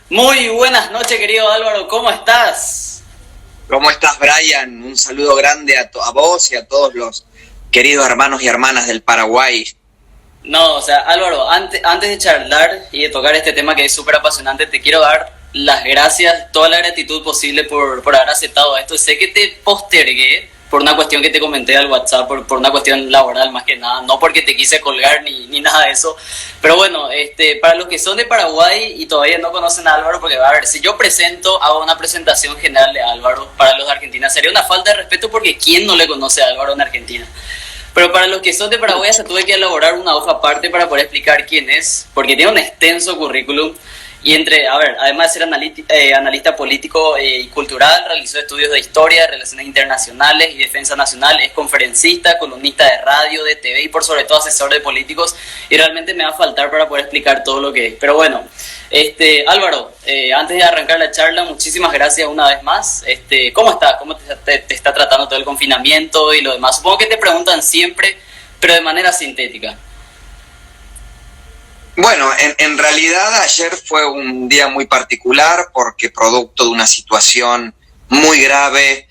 Muy buenas noches, querido Álvaro, ¿cómo estás? ¿Cómo estás, Brian? Un saludo grande a vos y a todos los queridos hermanos y hermanas del Paraguay. No, o sea, Álvaro, antes de charlar y de tocar este tema que es súper apasionante, te quiero dar las gracias, toda la gratitud posible por haber aceptado esto. Sé que te postergué por una cuestión que te comenté al WhatsApp, por una cuestión laboral más que nada, no porque te quise colgar ni nada de eso. Pero bueno, para los que son de Paraguay y todavía no conocen a Álvaro, porque a ver, si yo hago una presentación general de Álvaro para los de Argentina, sería una falta de respeto porque ¿quién no le conoce a Álvaro en Argentina? Pero para los que son de Paraguay, se tuve que elaborar una hoja aparte para poder explicar quién es, porque tiene un extenso currículum. Y además de ser analista político y cultural, realizó estudios de historia, relaciones internacionales y defensa nacional, es conferencista, columnista de radio, de TV y por sobre todo asesor de políticos. Y realmente me va a faltar para poder explicar todo lo que es. Pero bueno, Álvaro, antes de arrancar la charla, muchísimas gracias una vez más. ¿Cómo está? ¿Cómo te está tratando todo el confinamiento y lo demás? Supongo que te preguntan siempre, pero de manera sintética. Bueno, en realidad ayer fue un día muy particular porque producto de una situación muy grave,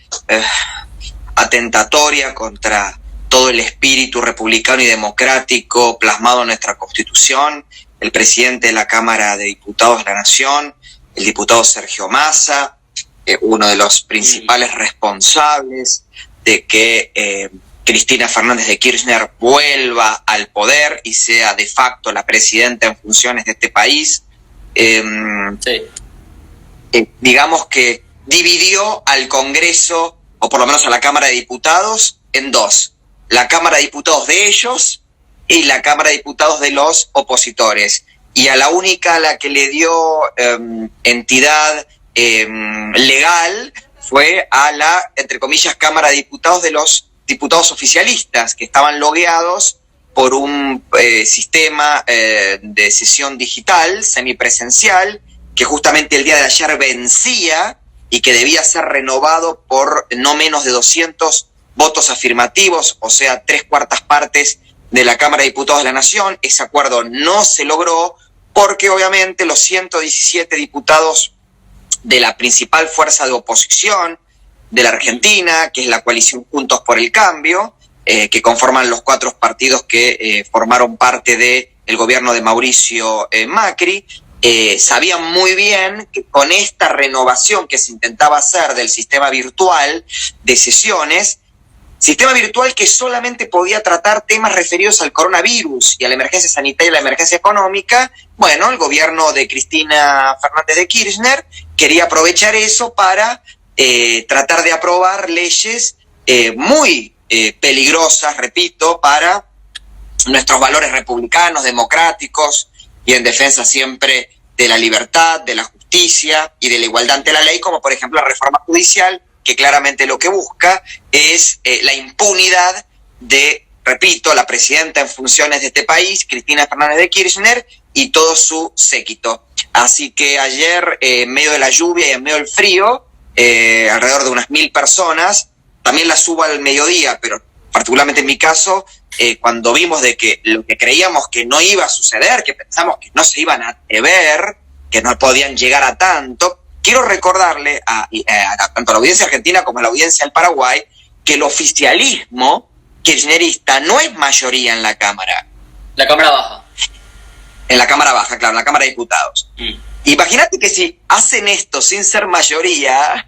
atentatoria contra todo el espíritu republicano y democrático plasmado en nuestra Constitución, el presidente de la Cámara de Diputados de la Nación, el diputado Sergio Massa, uno de los principales responsables de que Cristina Fernández de Kirchner vuelva al poder y sea de facto la presidenta en funciones de este país. Sí. Digamos que dividió al Congreso, o por lo menos a la Cámara de Diputados, en dos. La Cámara de Diputados de ellos y la Cámara de Diputados de los opositores. Y a la única a la que le dio entidad legal fue a la, entre comillas, Cámara de Diputados de los diputados oficialistas que estaban logueados por un sistema de sesión digital, semipresencial, que justamente el día de ayer vencía y que debía ser renovado por no menos de 200 votos afirmativos, o sea, 3/4 partes de la Cámara de Diputados de la Nación. Ese acuerdo no se logró porque obviamente los 117 diputados de la principal fuerza de oposición de la Argentina, que es la coalición Juntos por el Cambio, que conforman los 4 partidos que formaron parte del gobierno de Mauricio Macri, sabían muy bien que con esta renovación que se intentaba hacer del sistema virtual de sesiones, sistema virtual que solamente podía tratar temas referidos al coronavirus y a la emergencia sanitaria y la emergencia económica, bueno, el gobierno de Cristina Fernández de Kirchner quería aprovechar eso para tratar de aprobar leyes muy peligrosas, repito, para nuestros valores republicanos, democráticos y en defensa siempre de la libertad, de la justicia y de la igualdad ante la ley, como por ejemplo la reforma judicial, que claramente lo que busca es la impunidad de, repito, la presidenta en funciones de este país, Cristina Fernández de Kirchner, y todo su séquito. Así que ayer, en medio de la lluvia y en medio del frío, alrededor de unas 1.000 personas, también las hubo al mediodía, pero particularmente en mi caso, cuando vimos de que lo que creíamos que no iba a suceder, que pensamos que no se iban a atrever, que no podían llegar a tanto, quiero recordarle tanto a la audiencia argentina como a la audiencia del Paraguay que el oficialismo kirchnerista no es mayoría en la Cámara. La Cámara Baja. En la Cámara Baja, claro, en la Cámara de Diputados. Imagínate que si hacen esto sin ser mayoría,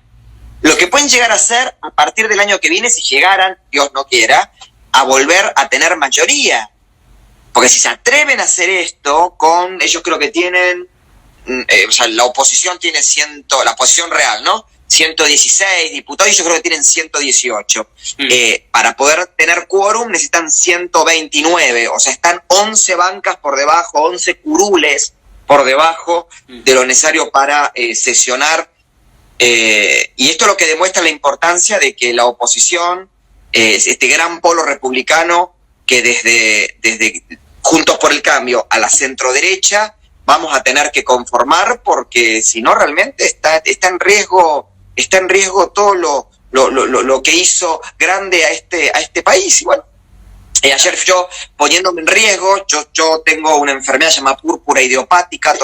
lo que pueden llegar a hacer a partir del año que viene, si llegaran, Dios no quiera, a volver a tener mayoría. Porque si se atreven a hacer esto, ellos creo que tienen, o sea, la oposición tiene la oposición real, ¿no? 116 diputados y ellos creo que tienen 118. Para poder tener quórum necesitan 129, o sea, están 11 bancas por debajo, 11 curules por debajo de lo necesario para sesionar. Y esto es lo que demuestra la importancia de que la oposición, este gran polo republicano que desde Juntos por el Cambio a la centroderecha vamos a tener que conformar, porque si no realmente está en riesgo todo lo que hizo grande a este país. Y bueno, Ayer yo, poniéndome en riesgo, yo tengo una enfermedad llamada púrpura idiopática,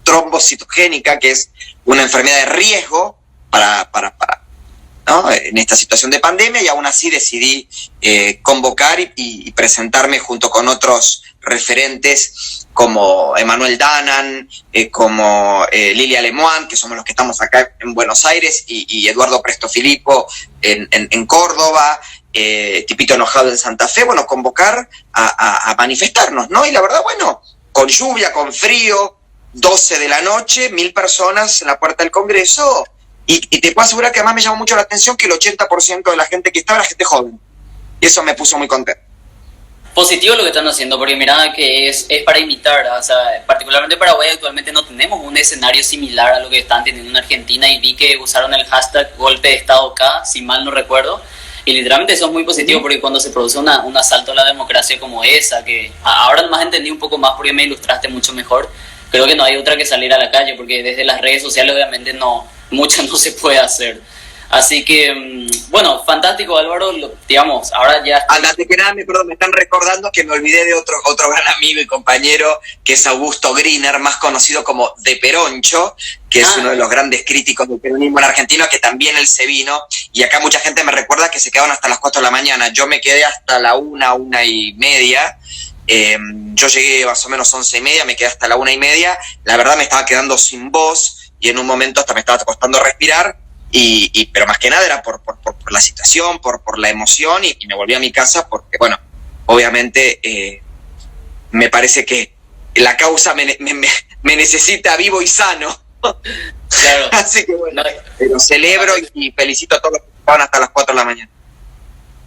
trombocitogénica, que es una enfermedad de riesgo ¿no? En esta situación de pandemia, y aún así decidí convocar y presentarme junto con otros referentes como Emanuel Danan, como Lilia Lemoine, que somos los que estamos acá en Buenos Aires, y Eduardo Prestofilippo en Córdoba, Tipito Enojado en Santa Fe, bueno, convocar a manifestarnos, ¿no? Y la verdad, bueno, con lluvia, con frío, 12 de la noche, 1000 personas en la puerta del Congreso, y te puedo asegurar que además me llamó mucho la atención que el 80% de la gente que estaba era gente joven, y eso me puso muy contento. Positivo lo que están haciendo, porque mira que es para imitar, o sea, particularmente Paraguay actualmente no tenemos un escenario similar a lo que están teniendo en Argentina, y vi que usaron el hashtag golpe de estado acá, si mal no recuerdo, y literalmente eso es muy positivo, porque cuando se produce un asalto a la democracia como esa, que ahora nomás entendí un poco más porque me ilustraste mucho mejor, creo que no hay otra que salir a la calle, porque desde las redes sociales obviamente mucho no se puede hacer. Así que, bueno, fantástico, Álvaro, digamos, ahora ya... Antes que nada, me están recordando que me olvidé de otro gran amigo y compañero, que es Augusto Griner, más conocido como De Peroncho, que es uno de los grandes críticos del peronismo en Argentina, que también él se vino, y acá mucha gente me recuerda que se quedaron hasta las 4 de la mañana, yo me quedé hasta la 1:30, yo llegué más o menos 11:30, me quedé hasta la 1:30, la verdad me estaba quedando sin voz, y en un momento hasta me estaba costando respirar, pero más que nada era por la situación, por la emoción, y me volví a mi casa porque, bueno, obviamente me parece que la causa me necesita vivo y sano. Claro. Así que bueno, pero celebro y felicito a todos los que estaban hasta las 4 de la mañana.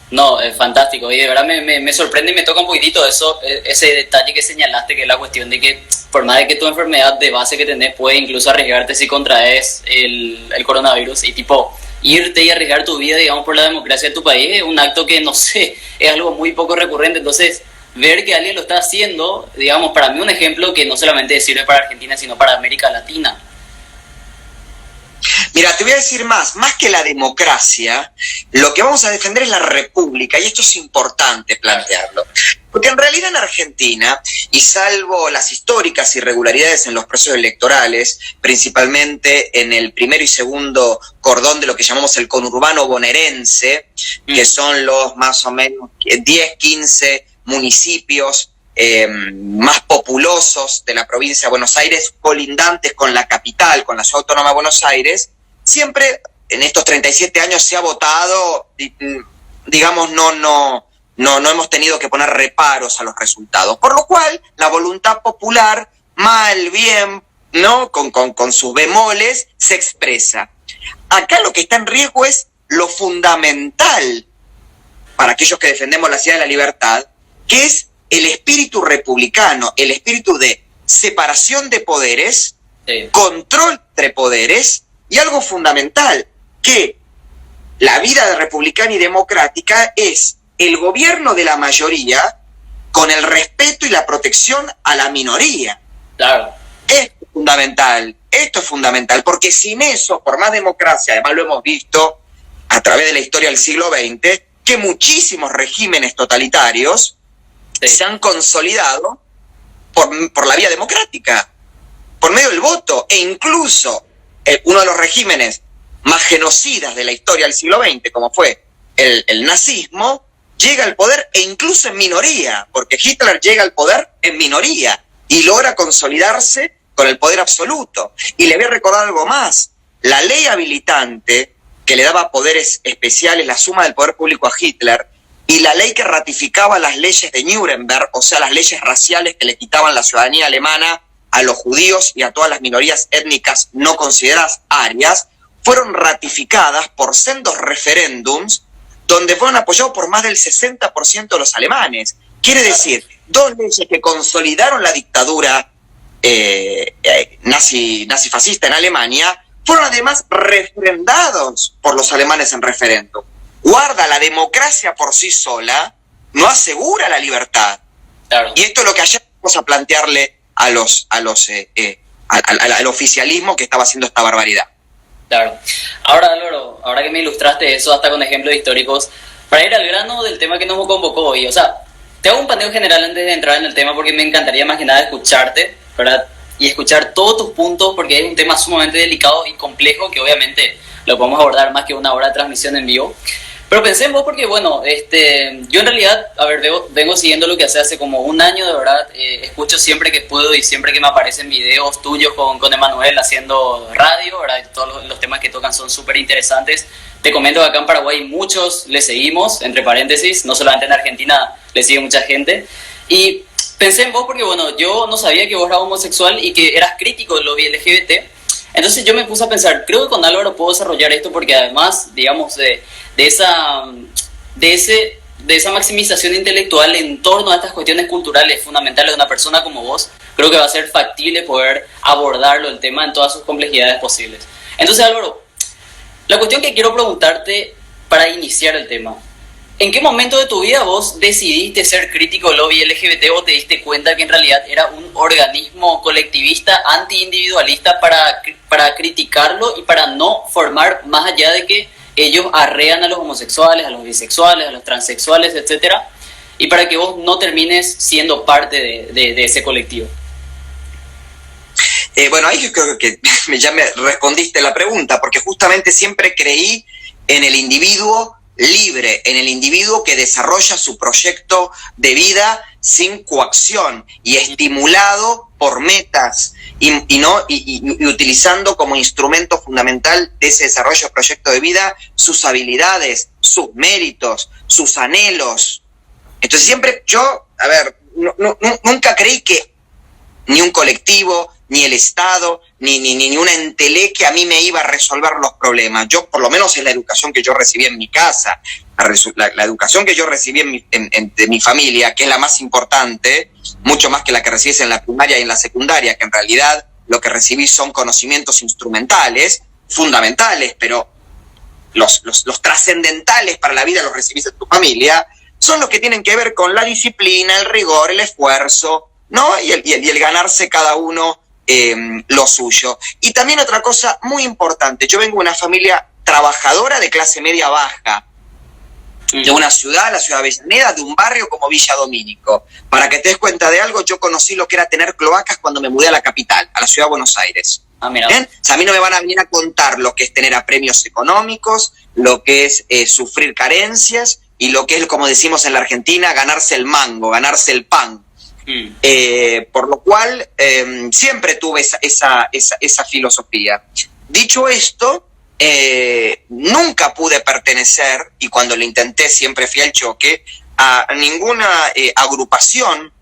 No, es fantástico, y de verdad me sorprende y me toca un poquitito ese detalle que señalaste, que es la cuestión de que por más de que tu enfermedad de base que tenés puede incluso arriesgarte si contraes el coronavirus, y tipo irte y arriesgar tu vida, digamos, por la democracia de tu país es un acto que, no sé, es algo muy poco recurrente. Entonces ver que alguien lo está haciendo, digamos, para mí un ejemplo que no solamente sirve para Argentina sino para América Latina. Mira, te voy a decir más que la democracia, lo que vamos a defender es la república, y esto es importante plantearlo. Porque en realidad en Argentina, y salvo las históricas irregularidades en los procesos electorales, principalmente en el primero y segundo cordón de lo que llamamos el conurbano bonaerense, que son los más o menos 10, 15 municipios más populosos de la provincia de Buenos Aires, colindantes con la capital, con la ciudad autónoma de Buenos Aires, siempre en estos 37 años se ha votado, digamos, no hemos tenido que poner reparos a los resultados. Por lo cual, la voluntad popular, mal, bien, ¿no? Con sus bemoles, se expresa. Acá lo que está en riesgo es lo fundamental para aquellos que defendemos la ciudad de la libertad, que es el espíritu republicano, el espíritu de separación de poderes, sí, control entre poderes, y algo fundamental, que la vida republicana y democrática es el gobierno de la mayoría con el respeto y la protección a la minoría. Claro. Esto es fundamental, porque sin eso, por más democracia, además lo hemos visto a través de la historia del siglo XX, que muchísimos regímenes totalitarios se han consolidado por la vía democrática, por medio del voto, e incluso uno de los regímenes más genocidas de la historia del siglo XX, como fue el nazismo, llega al poder e incluso en minoría, porque Hitler llega al poder en minoría y logra consolidarse con el poder absoluto. Y le voy a recordar algo más, la ley habilitante que le daba poderes especiales, la suma del poder público a Hitler, y la ley que ratificaba las leyes de Nuremberg, o sea, las leyes raciales que le quitaban la ciudadanía alemana a los judíos y a todas las minorías étnicas no consideradas arias, fueron ratificadas por sendos referéndums donde fueron apoyados por más del 60% de los alemanes. Quiere decir, dos leyes que consolidaron la dictadura nazi-fascista en Alemania fueron además refrendados por los alemanes en referéndum. Guarda, la democracia por sí sola no asegura la libertad. Claro. Y esto es lo que ayer vamos a plantearle al oficialismo que estaba haciendo esta barbaridad. Claro. Ahora, Álvaro, ahora que me ilustraste eso hasta con ejemplos históricos, Para ir al grano del tema que nos convocó hoy, o sea, te hago un paneo general antes de entrar en el tema porque me encantaría más que nada escucharte, ¿verdad? Y escuchar todos tus puntos porque es un tema sumamente delicado y complejo que obviamente lo podemos abordar más que una hora de transmisión en vivo. Pero pensé en vos porque, bueno, yo en realidad, a ver, vengo siguiendo lo que hace como un año, de verdad, escucho siempre que puedo y siempre que me aparecen videos tuyos con Emanuel haciendo radio, ¿verdad? Todos los temas que tocan son súper interesantes. Te comento que acá en Paraguay muchos le seguimos, entre paréntesis, no solamente en Argentina le sigue mucha gente. Y pensé en vos porque, bueno, yo no sabía que vos eras homosexual y que eras crítico del lobby LGBT. Entonces yo me puse a pensar, creo que con Álvaro puedo desarrollar esto porque además, digamos, de esa maximización intelectual en torno a estas cuestiones culturales fundamentales de una persona como vos, creo que va a ser factible poder abordarlo el tema en todas sus complejidades posibles. Entonces, Álvaro, la cuestión que quiero preguntarte para iniciar el tema, ¿en qué momento de tu vida vos decidiste ser crítico del lobby LGBT o te diste cuenta que en realidad era un organismo colectivista, anti-individualista para criticarlo y para no formar más allá de que ellos arrean a los homosexuales, a los bisexuales, a los transexuales, etcétera, y para que vos no termines siendo parte de ese colectivo? Bueno, ahí yo creo que ya me respondiste la pregunta, porque justamente siempre creí en el individuo libre, en el individuo que desarrolla su proyecto de vida sin coacción y estimulado por metas y utilizando como instrumento fundamental de ese desarrollo de proyecto de vida sus habilidades, sus méritos, sus anhelos. Entonces siempre yo, nunca creí que ni un colectivo, ni el Estado, ni una entelequia que a mí me iba a resolver los problemas. Yo, por lo menos, es la educación que yo recibí en mi casa, la educación que yo recibí de mi familia, que es la más importante, mucho más que la que recibes en la primaria y en la secundaria, que en realidad lo que recibís son conocimientos instrumentales, fundamentales, pero los trascendentales para la vida los recibís en tu familia, son los que tienen que ver con la disciplina, el rigor, el esfuerzo, ¿no? Y el ganarse cada uno lo suyo. Y también otra cosa muy importante, yo vengo de una familia trabajadora de clase media baja, de una ciudad, la ciudad de Avellaneda, de un barrio como Villa Domínico. Para que te des cuenta de algo, yo conocí lo que era tener cloacas cuando me mudé a la capital, a la ciudad de Buenos Aires. Mira. ¿Bien? O sea, a mí no me van a venir a contar lo que es tener apremios económicos, lo que es sufrir carencias y lo que es, como decimos en la Argentina, ganarse el mango, ganarse el pan. Por lo cual siempre tuve esa filosofía. Dicho esto, nunca pude pertenecer, y cuando lo intenté siempre fui al choque, a ninguna agrupación,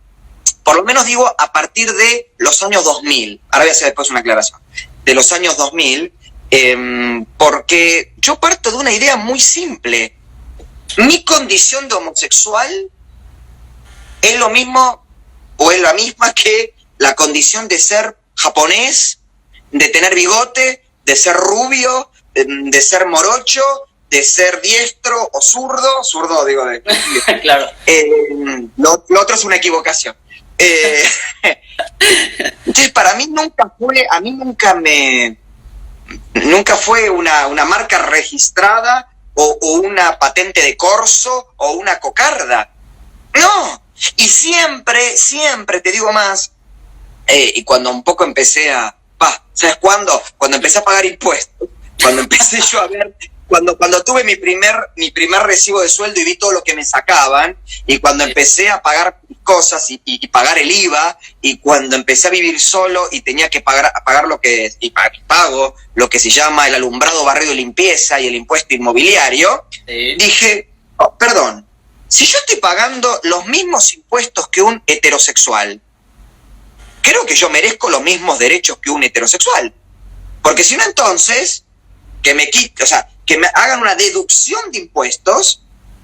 por lo menos digo a partir de los años 2000, ahora voy a hacer después una aclaración, de los años 2000, porque yo parto de una idea muy simple. Mi condición de homosexual es lo mismo o es la misma que la condición de ser japonés, de tener bigote, de ser rubio, de ser morocho, de ser diestro o zurdo digo de... Claro. Lo otro es una equivocación. Entonces para mí nunca fue una marca registrada o una patente de corso o una cocarda. No. Y siempre, te digo más, y cuando un poco empecé ¿sabes cuándo? Cuando empecé a pagar impuestos, cuando empecé yo a ver, cuando tuve mi primer recibo de sueldo y vi todo lo que me sacaban, y cuando empecé a pagar cosas y pagar el IVA, y cuando empecé a vivir solo y tenía que pagar lo que, y pago lo que se llama el alumbrado, barrido y limpieza y el impuesto inmobiliario, sí. Dije, perdón, si yo estoy pagando los mismos impuestos que un heterosexual, creo que yo merezco los mismos derechos que un heterosexual. Porque si no, entonces, que me hagan una deducción de impuestos,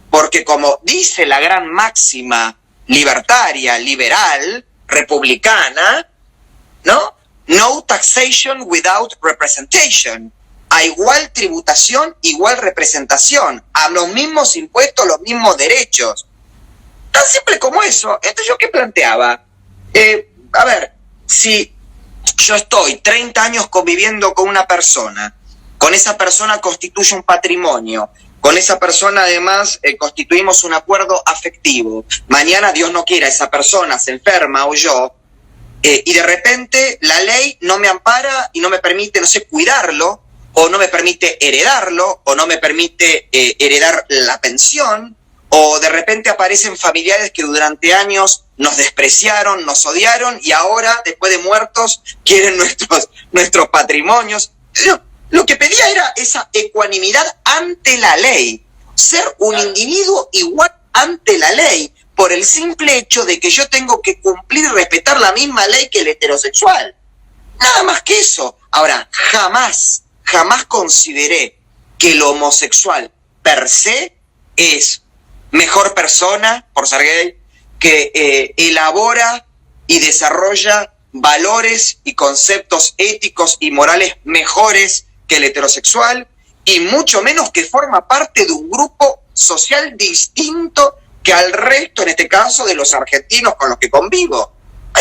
porque como dice la gran máxima libertaria, liberal, republicana, ¿no? No taxation without representation. A igual tributación, igual representación. A los mismos impuestos, los mismos derechos. Tan simple como eso. Entonces, ¿yo qué planteaba? Si yo estoy 30 años conviviendo con una persona, con esa persona constituye un patrimonio, Con esa persona además constituimos un acuerdo afectivo. Mañana, Dios no quiera, esa persona se enferma o yo, y de repente la ley no me ampara y no me permite, no sé, cuidarlo, o no me permite heredarlo, o no me permite heredar la pensión, o de repente aparecen familiares que durante años nos despreciaron, nos odiaron, y ahora, después de muertos, quieren nuestros patrimonios. Lo que pedía era esa ecuanimidad ante la ley, ser un individuo igual ante la ley, por el simple hecho de que yo tengo que cumplir y respetar la misma ley que el heterosexual. Nada más que eso. Ahora, jamás consideré que el homosexual per se es mejor persona, por ser gay, que elabora y desarrolla valores y conceptos éticos y morales mejores que el heterosexual, y mucho menos que forma parte de un grupo social distinto que al resto, en este caso, de los argentinos con los que convivo.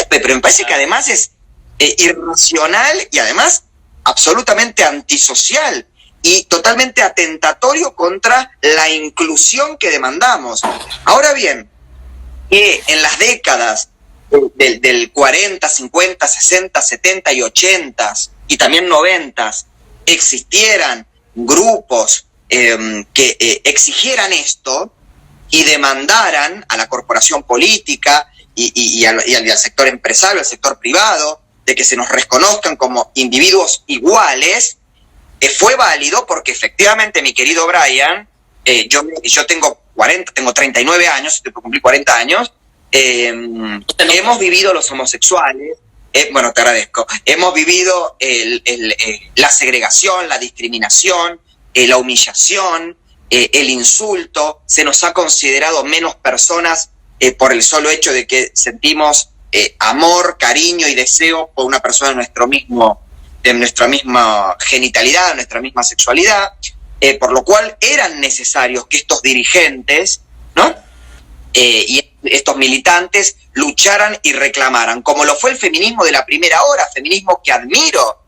Pero me parece que además es irracional y además absolutamente antisocial y totalmente atentatorio contra la inclusión que demandamos. Ahora bien, que en las décadas del 40, 50, 60, 70 y 80 y también 90 existieran grupos que exigieran esto y demandaran a la corporación política y al sector empresario, al sector privado, de que se nos reconozcan como individuos iguales, fue válido porque efectivamente, mi querido Brian, yo tengo 39 años, estoy por cumplir 40 años, hemos vivido los homosexuales, bueno, te agradezco, hemos vivido la segregación, la discriminación, la humillación, el insulto, se nos ha considerado menos personas por el solo hecho de que sentimos amor, cariño y deseo por una persona de nuestra misma genitalidad, de nuestra misma sexualidad, por lo cual eran necesarios que estos dirigentes, ¿no? Y estos militantes lucharan y reclamaran, como lo fue el feminismo de la primera ola, feminismo que admiro,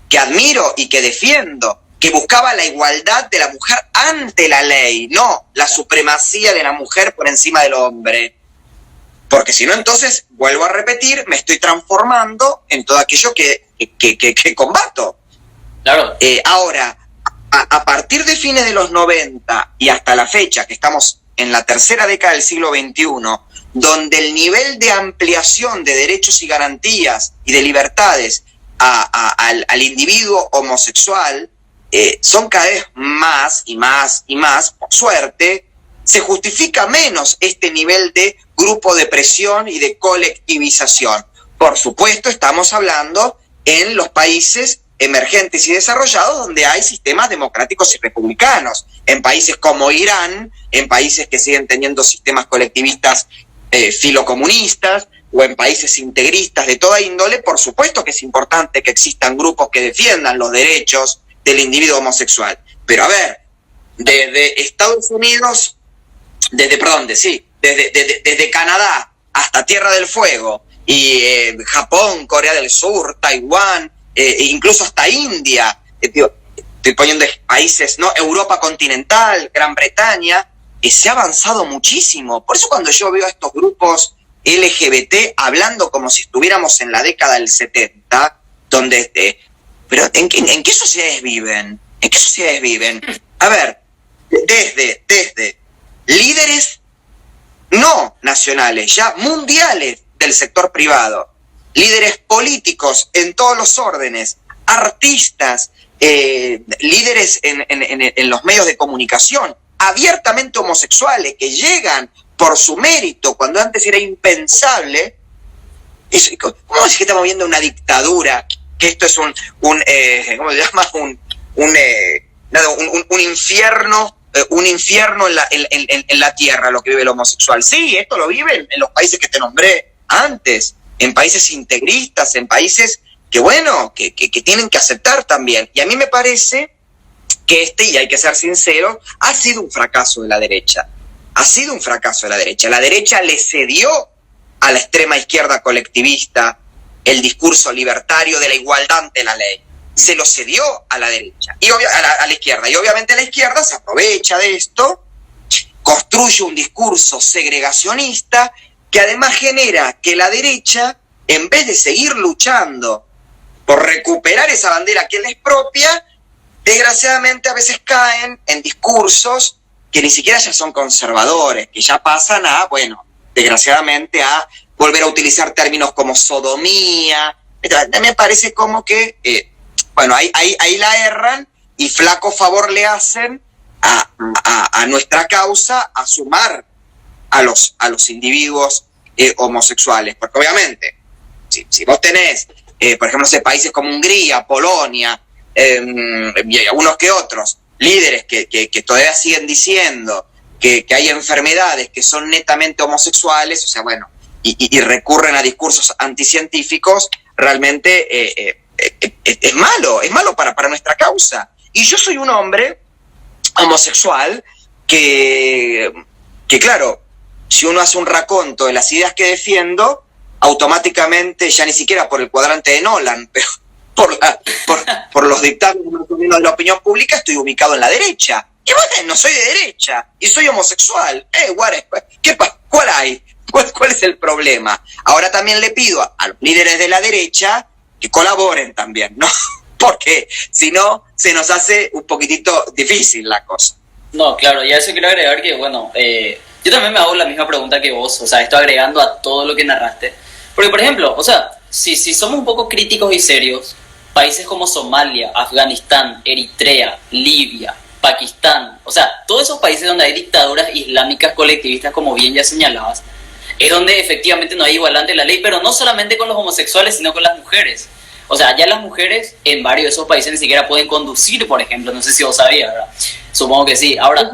que admiro y que defiendo, que buscaba la igualdad de la mujer ante la ley, no la supremacía de la mujer por encima del hombre. Porque si no, entonces, vuelvo a repetir, me estoy transformando en todo aquello que combato. Claro. Ahora, a partir de fines de los 90 y hasta la fecha, que estamos en la tercera década del siglo XXI, donde el nivel de ampliación de derechos y garantías y de libertades al individuo homosexual son cada vez más y más y más, por suerte, se justifica menos este nivel de grupo de presión y de colectivización. Por supuesto, estamos hablando en los países emergentes y desarrollados donde hay sistemas democráticos y republicanos. En países como Irán, en países que siguen teniendo sistemas colectivistas filocomunistas, o en países integristas de toda índole, por supuesto que es importante que existan grupos que defiendan los derechos del individuo homosexual. Pero a ver, desde Estados Unidos, desde Canadá hasta Tierra del Fuego, y Japón, Corea del Sur, Taiwán, incluso hasta India, estoy poniendo países, ¿no? Europa continental, Gran Bretaña, se ha avanzado muchísimo. Por eso cuando yo veo a estos grupos LGBT hablando como si estuviéramos en la década del 70, donde... pero ¿en qué sociedades viven? ¿En qué sociedades viven? A ver, desde líderes no nacionales, ya mundiales del sector privado, líderes políticos en todos los órdenes, artistas, líderes en los medios de comunicación, abiertamente homosexuales que llegan por su mérito cuando antes era impensable. ¿Cómo es que estamos viendo una dictadura? Que esto es ¿cómo se llama? Un infierno. Un infierno en la tierra, lo que vive el homosexual. Sí, esto lo viven en los países que te nombré antes, en países integristas, en países que, bueno, que tienen que aceptar también. Y a mí me parece que y hay que ser sincero, ha sido un fracaso de la derecha. Ha sido un fracaso de la derecha. La derecha le cedió a la extrema izquierda colectivista el discurso libertario de la igualdad ante la ley. se lo cedió a la derecha, y a la izquierda. Y obviamente la izquierda se aprovecha de esto, construye un discurso segregacionista que además genera que la derecha, en vez de seguir luchando por recuperar esa bandera que les propia, desgraciadamente a veces caen en discursos que ni siquiera ya son conservadores, que ya pasan a, bueno, desgraciadamente a volver a utilizar términos como sodomía. Me parece como que, bueno, ahí la erran y flaco favor le hacen a nuestra causa a sumar a los individuos homosexuales. Porque obviamente, si vos tenés, por ejemplo, países como Hungría, Polonia, y algunos que otros, líderes que todavía siguen diciendo que hay enfermedades que son netamente homosexuales, o sea, bueno, y recurren a discursos anticientíficos, realmente es malo para nuestra causa. Y yo soy un hombre homosexual que claro, si uno hace un raconto de las ideas que defiendo, automáticamente, ya ni siquiera por el cuadrante de Nolan, pero por los dictámenes de la opinión pública, estoy ubicado en la derecha. Y bueno, soy de derecha y soy homosexual. ¿Cuál hay? ¿Cuál es el problema? Ahora también le pido a los líderes de la derecha que colaboren también, ¿no? Porque si no, se nos hace un poquitito difícil la cosa. No, claro, y a eso quiero agregar que, bueno, yo también me hago la misma pregunta que vos, o sea, esto agregando a todo lo que narraste. Porque, por ejemplo, o sea, si somos un poco críticos y serios, países como Somalia, Afganistán, Eritrea, Libia, Pakistán, o sea, todos esos países donde hay dictaduras islámicas colectivistas, como bien ya señalabas, es donde efectivamente no hay igualdad ante la ley, pero no solamente con los homosexuales, sino con las mujeres. O sea, ya las mujeres en varios de esos países ni siquiera pueden conducir, por ejemplo, no sé si vos sabías, ¿verdad? Supongo que sí. Ahora,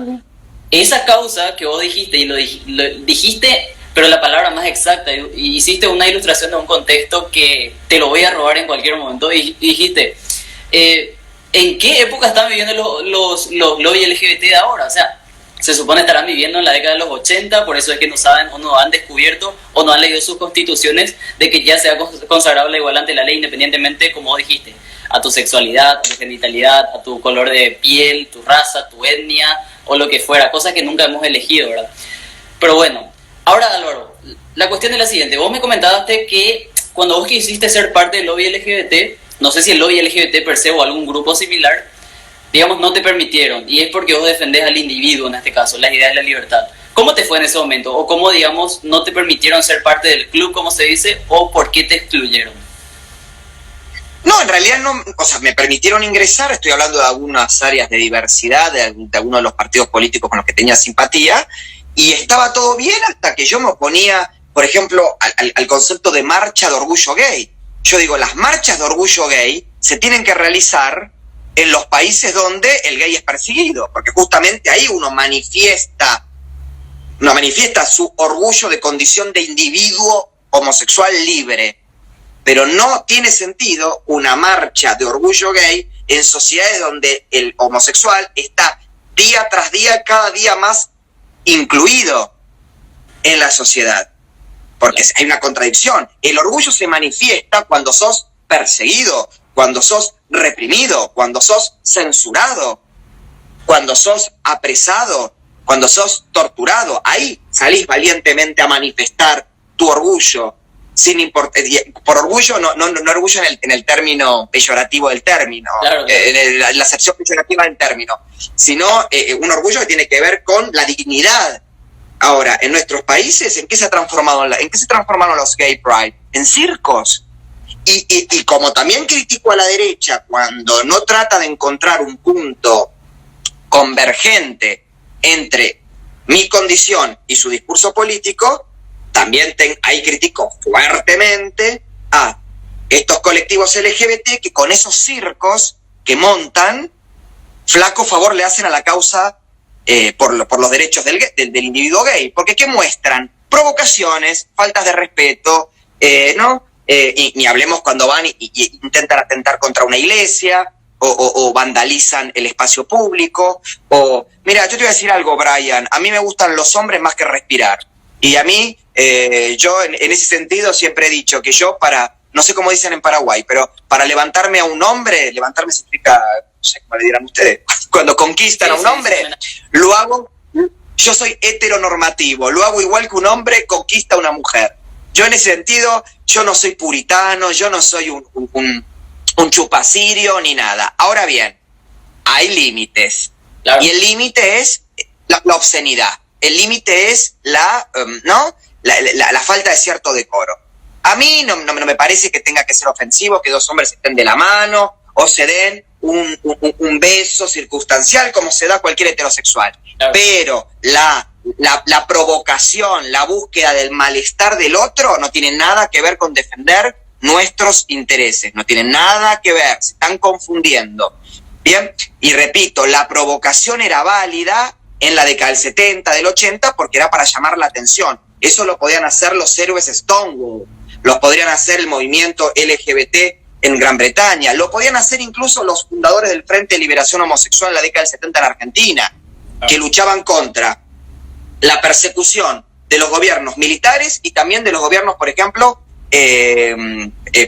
esa causa que vos dijiste, y lo dijiste, pero la palabra más exacta, y hiciste una ilustración de un contexto que te lo voy a robar en cualquier momento, y dijiste, ¿en qué época están viviendo los lobby LGBT de ahora? O sea, se supone estarán viviendo en la década de los 80, por eso es que no saben o no han descubierto o no han leído sus constituciones de que ya se ha consagrado la igualdad ante la ley, independientemente, como dijiste, a tu sexualidad, a tu genitalidad, a tu color de piel, tu raza, tu etnia o lo que fuera, cosas que nunca hemos elegido, ¿verdad? Pero bueno, ahora Álvaro, la cuestión es la siguiente. Vos me comentaste que cuando vos quisiste ser parte del lobby LGBT, no sé si el lobby LGBT per se o algún grupo similar, digamos, no te permitieron, y es porque vos defendés al individuo en este caso, las ideas de la libertad. ¿Cómo te fue en ese momento? ¿O cómo, digamos, no te permitieron ser parte del club, como se dice, o por qué te excluyeron? No, en realidad no, o sea, me permitieron ingresar, estoy hablando de algunas áreas de diversidad, de algunos de los partidos políticos con los que tenía simpatía, y estaba todo bien hasta que yo me oponía, por ejemplo, al concepto de marcha de orgullo gay. Yo digo, las marchas de orgullo gay se tienen que realizar en los países donde el gay es perseguido, porque justamente ahí uno manifiesta su orgullo de condición de individuo homosexual libre. Pero no tiene sentido una marcha de orgullo gay en sociedades donde el homosexual está día tras día, cada día más incluido en la sociedad. Porque hay una contradicción. El orgullo se manifiesta cuando sos perseguido, cuando sos reprimido, cuando sos censurado, cuando sos apresado, cuando sos torturado. Ahí salís valientemente a manifestar tu orgullo. Por orgullo, no orgullo en el término peyorativo del término, claro. En la acepción peyorativa del término, sino un orgullo que tiene que ver con la dignidad. Ahora, en nuestros países, ¿en qué se transformaron los gay pride? En circos. Y como también critico a la derecha cuando no trata de encontrar un punto convergente entre mi condición y su discurso político, también ahí critico fuertemente a estos colectivos LGBT que con esos circos que montan, flaco favor le hacen a la causa por los derechos del individuo gay. Porque ¿qué muestran? Provocaciones, faltas de respeto, ¿no? Y ni hablemos cuando van y intentan atentar contra una iglesia, o vandalizan el espacio público, mira, yo te voy a decir algo, Brian, a mí me gustan los hombres más que respirar. Y a mí, yo en ese sentido siempre he dicho que yo para no sé cómo dicen en Paraguay, pero para levantarme a un hombre, levantarme significa, no sé cómo le dirán ustedes, cuando conquistan a un hombre, lo hago, yo soy heteronormativo, lo hago igual que un hombre conquista a una mujer. Yo en ese sentido, yo no soy puritano, yo no soy un chupacirio ni nada. Ahora bien, hay límites. Claro. Y el límite es la obscenidad. El límite es la falta de cierto decoro. A mí no me parece que tenga que ser ofensivo que dos hombres estén de la mano o se den un beso circunstancial como se da cualquier heterosexual. Claro. Pero la provocación, la búsqueda del malestar del otro no tiene nada que ver con defender nuestros intereses, no tiene nada que ver, se están confundiendo. Bien, y repito, la provocación era válida en la década del 70, del 80, porque era para llamar la atención. Eso lo podían hacer los héroes Stonewall, lo podrían hacer el movimiento LGBT en Gran Bretaña, lo podían hacer incluso los fundadores del Frente de Liberación Homosexual en la década del 70 en Argentina, que luchaban contra la persecución de los gobiernos militares y también de los gobiernos, por ejemplo,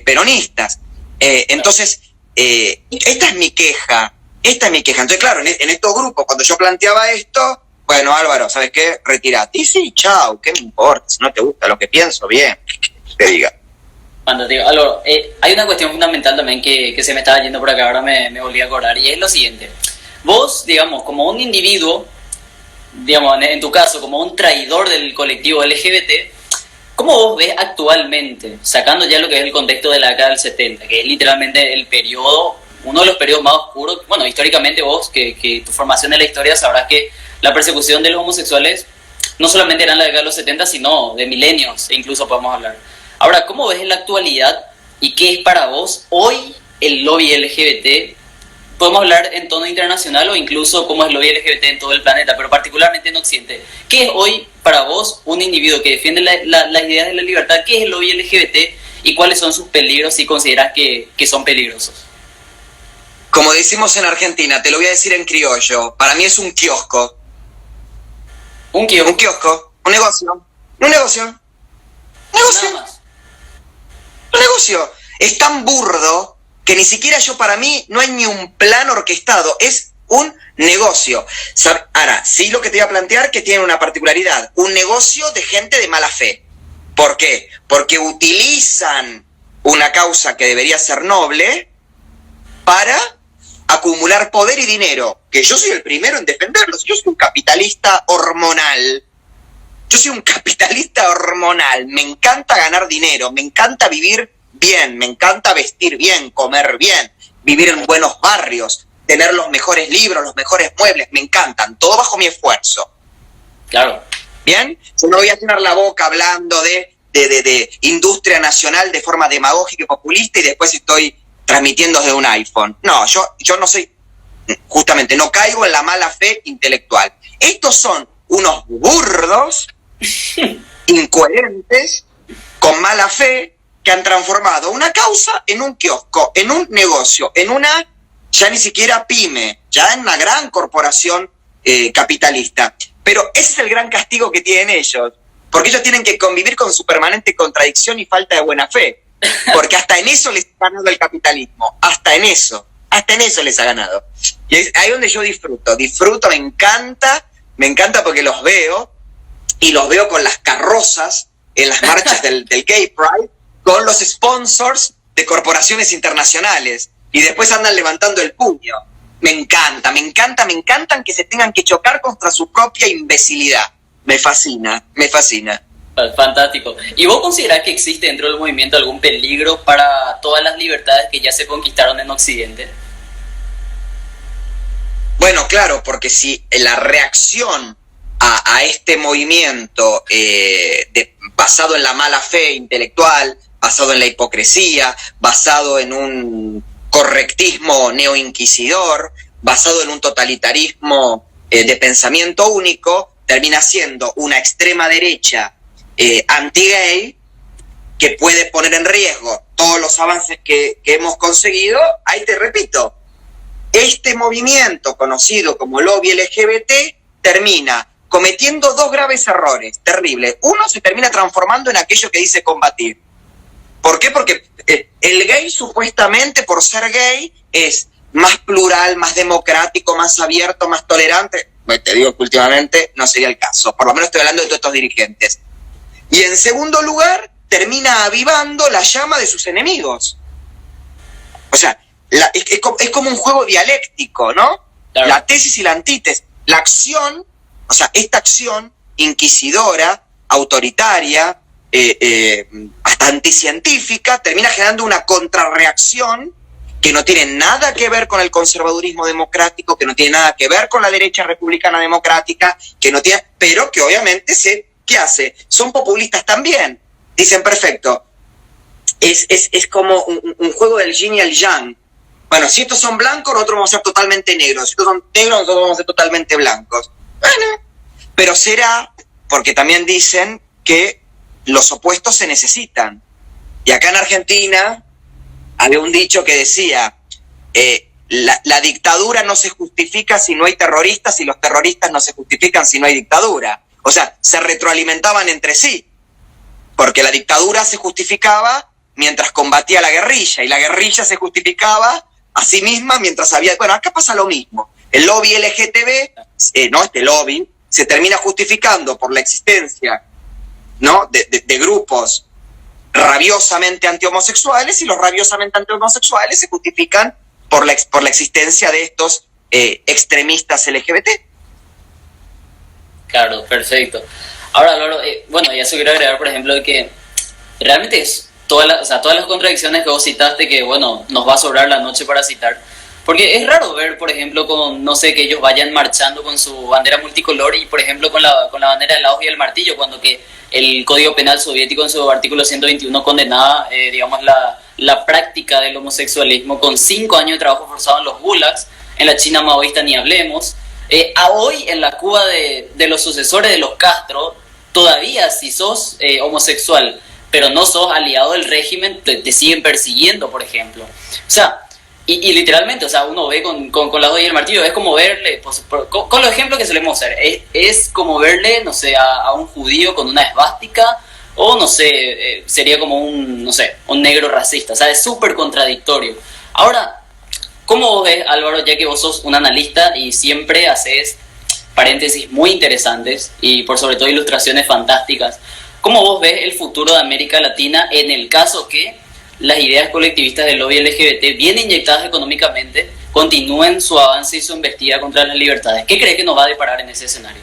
peronistas. Entonces, esta es mi queja. Entonces, claro, en estos grupos, cuando yo planteaba esto, bueno, Álvaro, ¿sabes qué? Retirate. Y sí, chau, ¿qué me importa? Si no te gusta lo que pienso, bien, te diga. Fantástico. Álvaro, hay una cuestión fundamental también que se me estaba yendo por acá, ahora me volví a acordar, y es lo siguiente. Vos, digamos, como un individuo, digamos, en tu caso, como un traidor del colectivo LGBT, ¿cómo vos ves actualmente, sacando ya lo que es el contexto de la década del 70, que es literalmente el periodo, uno de los periodos más oscuros? Bueno, históricamente vos, que tu formación en la historia, sabrás que la persecución de los homosexuales no solamente era en la década de los 70, sino de milenios, e incluso podemos hablar. Ahora, ¿cómo ves en la actualidad y qué es para vos hoy el lobby LGBT? Podemos hablar en tono internacional o incluso cómo es el lobby LGBT en todo el planeta, pero particularmente en Occidente. ¿Qué es hoy para vos un individuo que defiende las ideas de la libertad? ¿Qué es el lobby LGBT y cuáles son sus peligros si consideras que son peligrosos? Como decimos en Argentina, te lo voy a decir en criollo, para mí es un kiosco. ¿Un kiosco? Un kiosco, un negocio. Nada más. Un negocio. Es tan burdo que ni siquiera para mí no hay ni un plan orquestado, es un negocio. Ahora, sí, lo que te voy a plantear que tiene una particularidad, un negocio de gente de mala fe. ¿Por qué? Porque utilizan una causa que debería ser noble para acumular poder y dinero, que yo soy el primero en defenderlos. Yo soy un capitalista hormonal. Me encanta ganar dinero, me encanta vivir bien, me encanta vestir bien, comer bien, vivir en buenos barrios, tener los mejores libros, los mejores muebles, me encantan, todo bajo mi esfuerzo. Claro. ¿Bien? Yo no voy a llenar la boca hablando de industria nacional de forma demagógica y populista y después estoy transmitiendo desde un iPhone. No, yo no soy, justamente, no caigo en la mala fe intelectual. Estos son unos burdos, incoherentes, con mala fe, que han transformado una causa en un kiosco, en un negocio, en una, ya ni siquiera pyme, ya en una gran corporación capitalista. Pero ese es el gran castigo que tienen ellos, porque ellos tienen que convivir con su permanente contradicción y falta de buena fe, porque hasta en eso les ha ganado el capitalismo, hasta en eso les ha ganado. Y es ahí donde yo disfruto, me encanta porque los veo, y los veo con las carrozas en las marchas del Gay Pride, con los sponsors de corporaciones internacionales, y después andan levantando el puño. Me encantan que se tengan que chocar contra su propia imbecilidad. Me fascina. Fantástico. ¿Y vos considerás que existe dentro del movimiento algún peligro para todas las libertades que ya se conquistaron en Occidente? Bueno, claro, porque si la reacción a este movimiento basado en la mala fe intelectual, basado en la hipocresía, basado en un correctismo neoinquisidor, basado en un totalitarismo de pensamiento único, termina siendo una extrema derecha anti-gay que puede poner en riesgo todos los avances que hemos conseguido. Ahí te repito, este movimiento conocido como lobby LGBT termina cometiendo dos graves errores terribles. Uno, se termina transformando en aquello que dice combatir. ¿Por qué? Porque el gay supuestamente por ser gay es más plural, más democrático, más abierto, más tolerante. Pues te digo que últimamente no sería el caso, por lo menos estoy hablando de todos estos dirigentes. Y en segundo lugar, termina avivando la llama de sus enemigos. O sea, es como un juego dialéctico, ¿no? Claro. La tesis y la antítesis. La acción, o sea, esta acción inquisidora, autoritaria, hasta anticientífica, termina generando una contrarreacción que no tiene nada que ver con el conservadurismo democrático, que no tiene nada que ver con la derecha republicana democrática, pero que obviamente ¿qué hace? Son populistas también. Dicen, perfecto, es como un juego del yin y el yang. Bueno, si estos son blancos, nosotros vamos a ser totalmente negros. Si estos son negros, nosotros vamos a ser totalmente blancos. Bueno, pero será porque también dicen que los opuestos se necesitan. Y acá en Argentina había un dicho que decía, la dictadura no se justifica si no hay terroristas y los terroristas no se justifican si no hay dictadura. O sea, se retroalimentaban entre sí, porque la dictadura se justificaba mientras combatía la guerrilla y la guerrilla se justificaba a sí misma mientras había... Bueno, acá pasa lo mismo. El lobby LGTB, este lobby, se termina justificando por la existencia, ¿no?, de grupos rabiosamente antihomosexuales, y los rabiosamente antihomosexuales se justifican por la existencia de estos extremistas LGBT. Claro, perfecto. Ahora, Loro, bueno, y eso quiero agregar, por ejemplo, de que realmente es todas las contradicciones que vos citaste, que, bueno, nos va a sobrar la noche para citar, porque es raro ver, por ejemplo, que ellos vayan marchando con su bandera multicolor y, por ejemplo, con la bandera del auge y el martillo, cuando que el Código Penal soviético en su artículo 121 condenaba, digamos, la práctica del homosexualismo con 5 años de trabajo forzado en los gulags. En la China maoísta ni hablemos. A hoy, en la Cuba de los sucesores de los Castro, todavía si sos homosexual, pero no sos aliado del régimen, te siguen persiguiendo, por ejemplo. O sea, y literalmente, o sea, uno ve con la hoja y el martillo, es como verle, pues, con los ejemplos que solemos hacer, es como verle, no sé, a un judío con una esvástica, o no sé, sería como un negro racista. O sea, es súper contradictorio. Ahora, ¿cómo vos ves, Álvaro, ya que vos sos un analista y siempre haces paréntesis muy interesantes y por sobre todo ilustraciones fantásticas, cómo vos ves el futuro de América Latina en el caso que las ideas colectivistas del lobby LGBT, bien inyectadas económicamente, continúen su avance y su embestida contra las libertades? ¿Qué crees que nos va a deparar en ese escenario?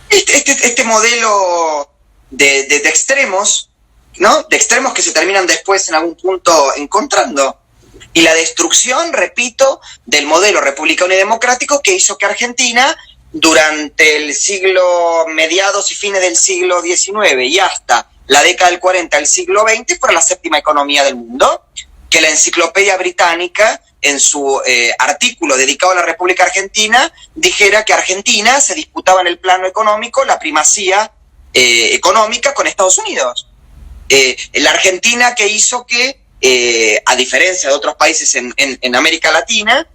Este modelo de extremos, ¿no? De extremos que se terminan después en algún punto encontrando. Y la destrucción, repito, del modelo republicano y democrático que hizo que Argentina, durante el siglo, mediados y fines del siglo XIX y hasta la década del 40 del siglo XX, fuera la séptima economía del mundo, que la Enciclopedia Británica, en su artículo dedicado a la República Argentina, dijera que Argentina se disputaba en el plano económico la primacía económica con Estados Unidos. La Argentina que hizo que, a diferencia de otros países en América Latina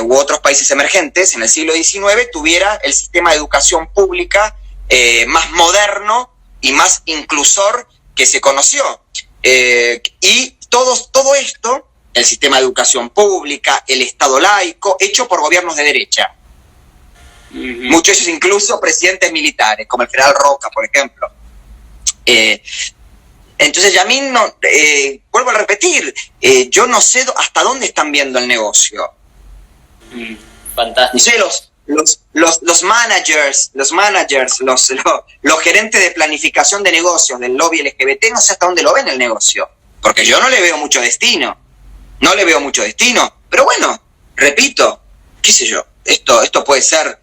u otros países emergentes en el siglo XIX, tuviera el sistema de educación pública más moderno y más inclusor que se conoció. Y todo esto, el sistema de educación pública, el Estado laico, hecho por gobiernos de derecha. Uh-huh. Muchos de ellos incluso presidentes militares, como el general Roca, por ejemplo. Entonces, Yamín, vuelvo a repetir, yo no sé hasta dónde están viendo el negocio. Fantástico. No sé, los managers, los gerentes de planificación de negocios del lobby LGBT, no sé hasta dónde lo ven el negocio, porque yo no le veo mucho destino, pero bueno, repito, qué sé yo, esto puede ser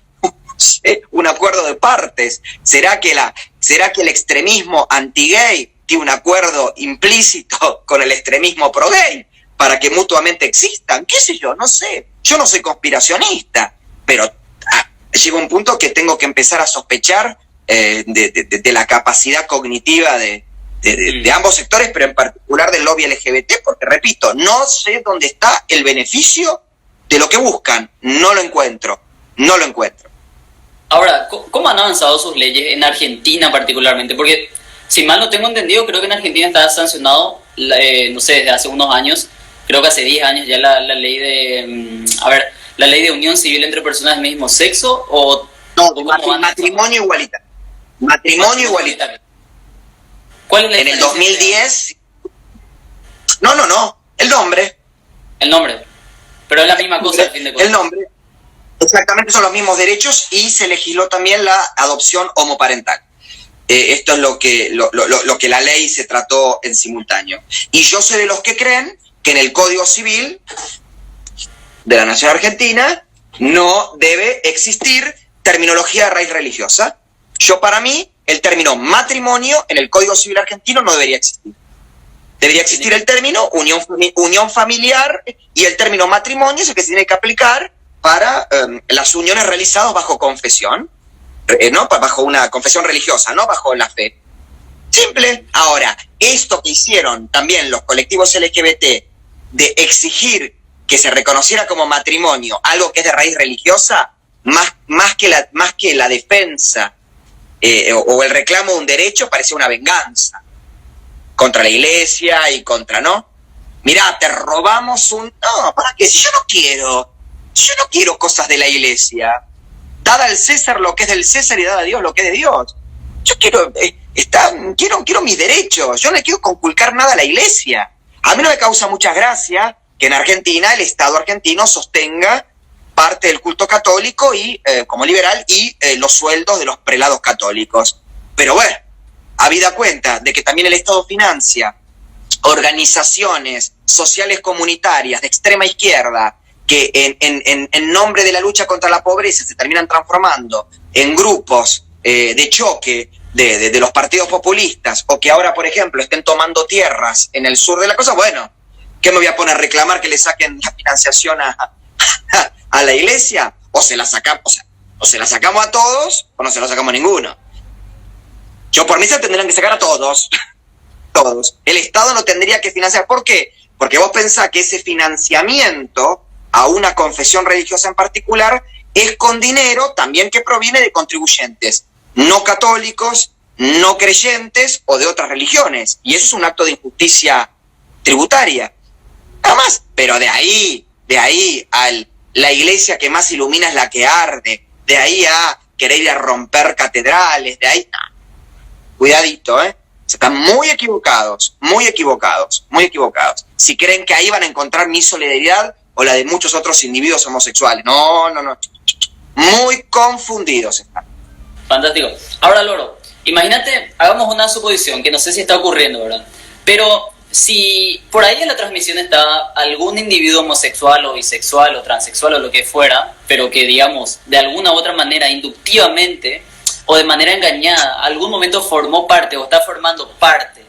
un acuerdo de partes. ¿Será que el extremismo anti-gay tiene un acuerdo implícito con el extremismo pro-gay para que mutuamente existan? ¿Qué sé yo? No sé. Yo no soy conspiracionista, pero llega un punto que tengo que empezar a sospechar de la capacidad cognitiva de ambos sectores, pero en particular del lobby LGBT, porque, repito, no sé dónde está el beneficio de lo que buscan. No lo encuentro. Ahora, ¿cómo han avanzado sus leyes en Argentina particularmente? Porque Si mal no tengo entendido, creo que en Argentina está sancionado, no sé, desde hace unos años, creo que hace 10 años ya la ley de, a ver, la ley de unión civil entre personas del mismo sexo o... No, matrimonio igualitario. Matrimonio igualitario. ¿Cuál es la En el diferencia? 2010... No, el nombre. El nombre. Pero es la misma cosa al fin de cuentas. El nombre. Exactamente, son los mismos derechos y se legisló también la adopción homoparental. Esto es lo que la ley se trató en simultáneo. Y yo soy de los que creen que en el Código Civil de la Nación Argentina no debe existir terminología de raíz religiosa. Para mí, el término matrimonio en el Código Civil argentino no debería existir. Debería existir el término unión familiar y el término matrimonio es el que se tiene que aplicar para las uniones realizadas bajo confesión, ¿no? Bajo una confesión religiosa, no bajo la fe. Simple. Ahora, esto que hicieron también los colectivos LGBT de exigir que se reconociera como matrimonio algo que es de raíz religiosa, más que la defensa o el reclamo de un derecho, parecía una venganza contra la iglesia y contra, ¿no? Mirá, te robamos No, ¿para qué? Si yo no quiero cosas de la iglesia. Dada al César lo que es del César y dada a Dios lo que es de Dios. Yo quiero mis derechos. Yo no le quiero conculcar nada a la iglesia. A mí no me causa mucha gracia que en Argentina el Estado argentino sostenga parte del culto católico y como liberal y los sueldos de los prelados católicos. Pero bueno, habida cuenta de que también el Estado financia organizaciones sociales comunitarias de extrema izquierda que en nombre de la lucha contra la pobreza se terminan transformando en grupos de choque de los partidos populistas, o que ahora, por ejemplo, estén tomando tierras en el sur de la cosa, bueno, ¿qué me voy a poner a reclamar que le saquen la financiación a la iglesia? O se la sacamos a todos, o no se la sacamos a ninguno. Yo por mí se tendrían que sacar a todos. Todos. El Estado no tendría que financiar. ¿Por qué? Porque vos pensás que ese financiamiento a una confesión religiosa en particular es con dinero también que proviene de contribuyentes no católicos, no creyentes o de otras religiones. Y eso es un acto de injusticia tributaria. Nada más. Pero de ahí la iglesia que más ilumina es la que arde. De ahí a querer ir a romper catedrales. De ahí... No. Cuidadito, Están muy equivocados. Si creen que ahí van a encontrar mi solidaridad o la de muchos otros individuos homosexuales. No. Muy confundidos están. Fantástico. Ahora, Loro, imagínate, hagamos una suposición, que no sé si está ocurriendo, ¿verdad? Pero si por ahí en la transmisión está algún individuo homosexual o bisexual o transexual o lo que fuera, pero que, digamos, de alguna u otra manera, inductivamente o de manera engañada, algún momento formó parte o está formando parte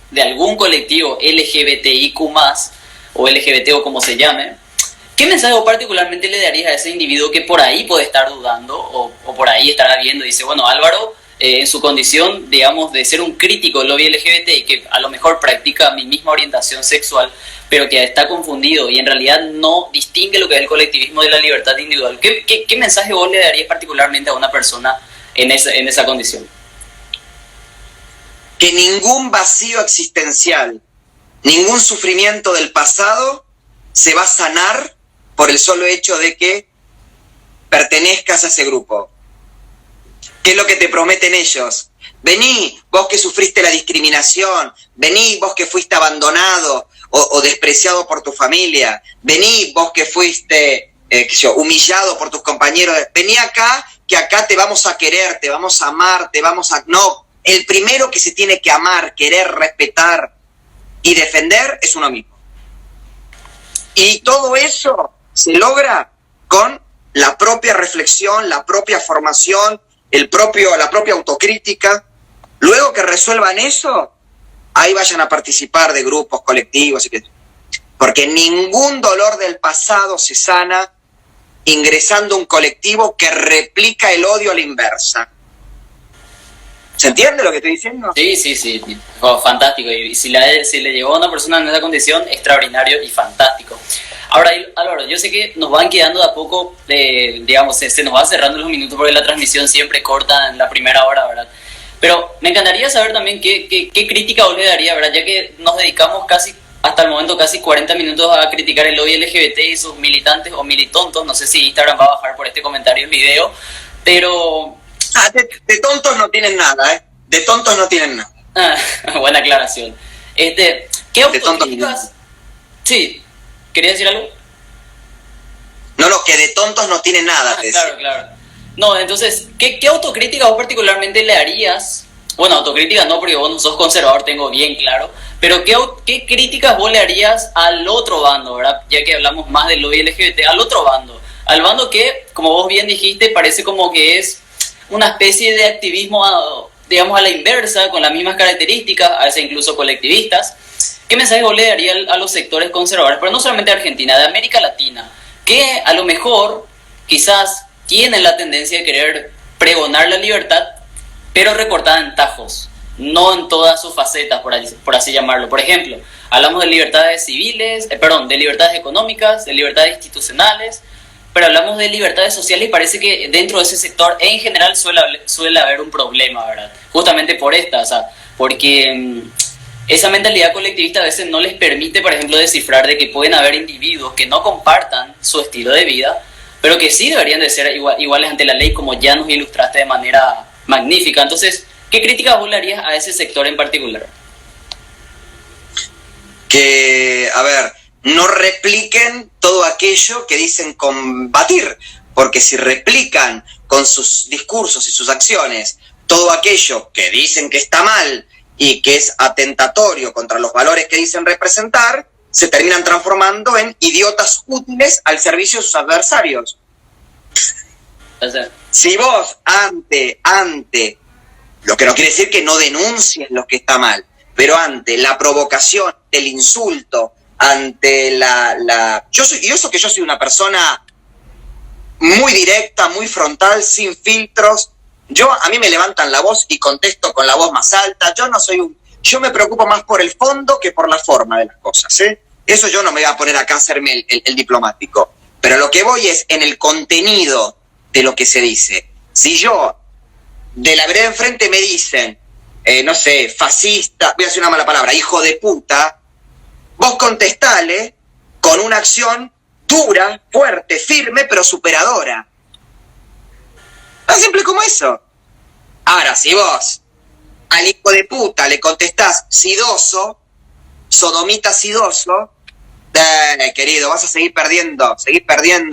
de algún colectivo LGBTIQ+, o LGBT o como se llame, ¿qué mensaje particularmente le darías a ese individuo que por ahí puede estar dudando o por ahí estará viendo y dice, bueno, Álvaro, en su condición, digamos, de ser un crítico del lobby LGBT y que a lo mejor practica mi misma orientación sexual, pero que está confundido y en realidad no distingue lo que es el colectivismo de la libertad individual? ¿Qué mensaje vos le darías particularmente a una persona en esa condición? Que ningún vacío existencial, ningún sufrimiento del pasado se va a sanar por el solo hecho de que pertenezcas a ese grupo. ¿Qué es lo que te prometen ellos? Vení, vos que sufriste la discriminación, vení, vos que fuiste abandonado o despreciado por tu familia, vení, vos que fuiste humillado por tus compañeros, vení acá, que acá te vamos a querer, te vamos a amar, No, el primero que se tiene que amar, querer, respetar y defender es uno mismo. Y todo eso se logra con la propia reflexión, la propia formación, la propia autocrítica. Luego que resuelvan eso, ahí vayan a participar de grupos, colectivos, porque ningún dolor del pasado se sana ingresando a un colectivo que replica el odio a la inversa. ¿Se entiende lo que estoy diciendo? Sí. Oh, fantástico. Y si le llegó a una persona en esa condición, extraordinario y fantástico. Ahora, Álvaro, yo sé que nos van quedando de a poco, digamos, se nos va cerrando los minutos porque la transmisión siempre corta en la primera hora, ¿verdad? Pero me encantaría saber también qué crítica vos le daría, ¿verdad? Ya que nos dedicamos casi, hasta el momento, casi 40 minutos a criticar el lobby LGBT y sus militantes o militontos. No sé si Instagram va a bajar por este comentario el video, pero... De tontos no tienen nada, ¿eh? De tontos no tienen nada. Buena aclaración. ¿Qué autocríticas? Sí, ¿querías decir algo? No, que de tontos no tienen nada, te claro, decía. claro. No, entonces, ¿qué autocrítica vos particularmente le harías? Bueno, autocrítica no, porque vos no sos conservador, tengo bien claro. Pero ¿qué críticas vos le harías al otro bando, ¿verdad? Ya que hablamos más del lobby LGBT, al otro bando. Al bando que, como vos bien dijiste, parece como que es una especie de activismo, digamos, a la inversa, con las mismas características, a veces incluso colectivistas. ¿Qué mensaje vos le darías a los sectores conservadores? Pero no solamente de Argentina, de América Latina, que a lo mejor quizás tienen la tendencia de querer pregonar la libertad, pero recortada en tajos, no en todas sus facetas, por así llamarlo. Por ejemplo, hablamos de libertades civiles, de libertades económicas, de libertades institucionales, pero hablamos de libertades sociales y parece que dentro de ese sector en general suele haber un problema, ¿verdad? Justamente por porque esa mentalidad colectivista a veces no les permite, por ejemplo, descifrar de que pueden haber individuos que no compartan su estilo de vida, pero que sí deberían de ser iguales ante la ley, como ya nos ilustraste de manera magnífica. Entonces, ¿qué críticas vos le harías a ese sector en particular? Que, a ver, no repliquen todo aquello que dicen combatir, porque si replican con sus discursos y sus acciones todo aquello que dicen que está mal y que es atentatorio contra los valores que dicen representar, se terminan transformando en idiotas útiles al servicio de sus adversarios. Si vos ante, lo que no quiere decir que no denuncies lo que está mal, pero ante la provocación, el insulto, ante yo soy una persona muy directa, muy frontal, sin filtros. A mí me levantan la voz y contesto con la voz más alta. Yo me preocupo más por el fondo que por la forma de las cosas, ¿eh? Eso yo no me voy a poner acá a hacerme el diplomático. Pero lo que voy es en el contenido de lo que se dice. Si yo, de la vereda enfrente me dicen, no sé, fascista, voy a decir una mala palabra, hijo de puta, vos contestale con una acción dura, fuerte, firme, pero superadora. Tan simple como eso. Ahora, si vos al hijo de puta le contestás sidoso, sodomita sidoso, querido, vas a seguir perdiendo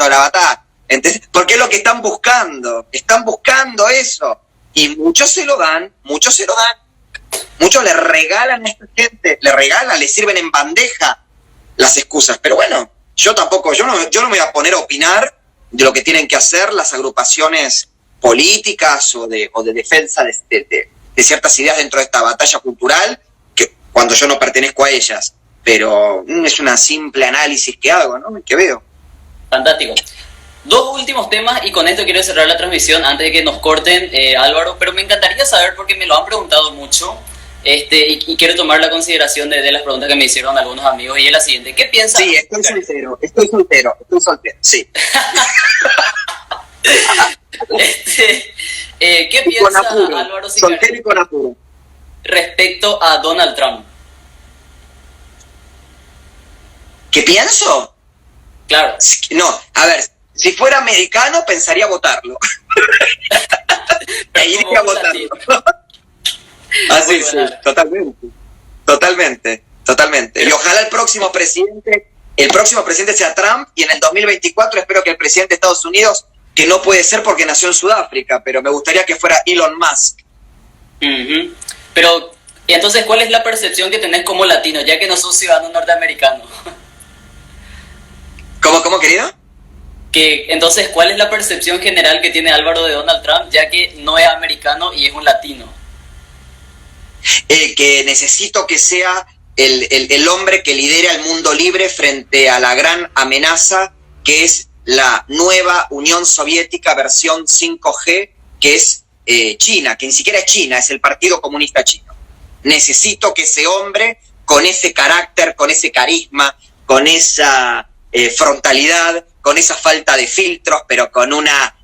la batalla. Entonces, porque es lo que están buscando eso. Y muchos se lo dan. Muchos le regalan a esta gente, le sirven en bandeja las excusas. Pero bueno, yo no me voy a poner a opinar de lo que tienen que hacer las agrupaciones políticas o de defensa de ciertas ideas dentro de esta batalla cultural, que cuando yo no pertenezco a ellas. Pero es una simple análisis que hago, ¿no? Que veo. Fantástico. Dos últimos temas y con esto quiero cerrar la transmisión antes de que nos corten, Álvaro, pero me encantaría saber, porque me lo han preguntado mucho, y quiero tomar la consideración de las preguntas que me hicieron algunos amigos, y es la siguiente: ¿qué piensas? Sí, estoy soltero, sí. ¿Qué piensa Álvaro Sicarelli soltero y con apuro respecto a Donald Trump? ¿Qué pienso? Claro. No, a ver, si fuera americano pensaría votarlo. E iría a votarlo. Así, sí, totalmente. Y ojalá el próximo presidente sea Trump, y en el 2024 espero que el presidente de Estados Unidos, que no puede ser porque nació en Sudáfrica, pero me gustaría que fuera Elon Musk. Uh-huh. Pero, ¿y entonces cuál es la percepción que tenés como latino, ya que no sos ciudadano norteamericano? ¿Cómo, querido? Entonces, ¿cuál es la percepción general que tiene Álvaro de Donald Trump, ya que no es americano y es un latino? Que necesito que sea el hombre que lidere al mundo libre frente a la gran amenaza que es la nueva Unión Soviética versión 5G, que es China, que ni siquiera es China, es el Partido Comunista Chino. Necesito que ese hombre, con ese carácter, con ese carisma, con esa frontalidad, con esa falta de filtros, pero con una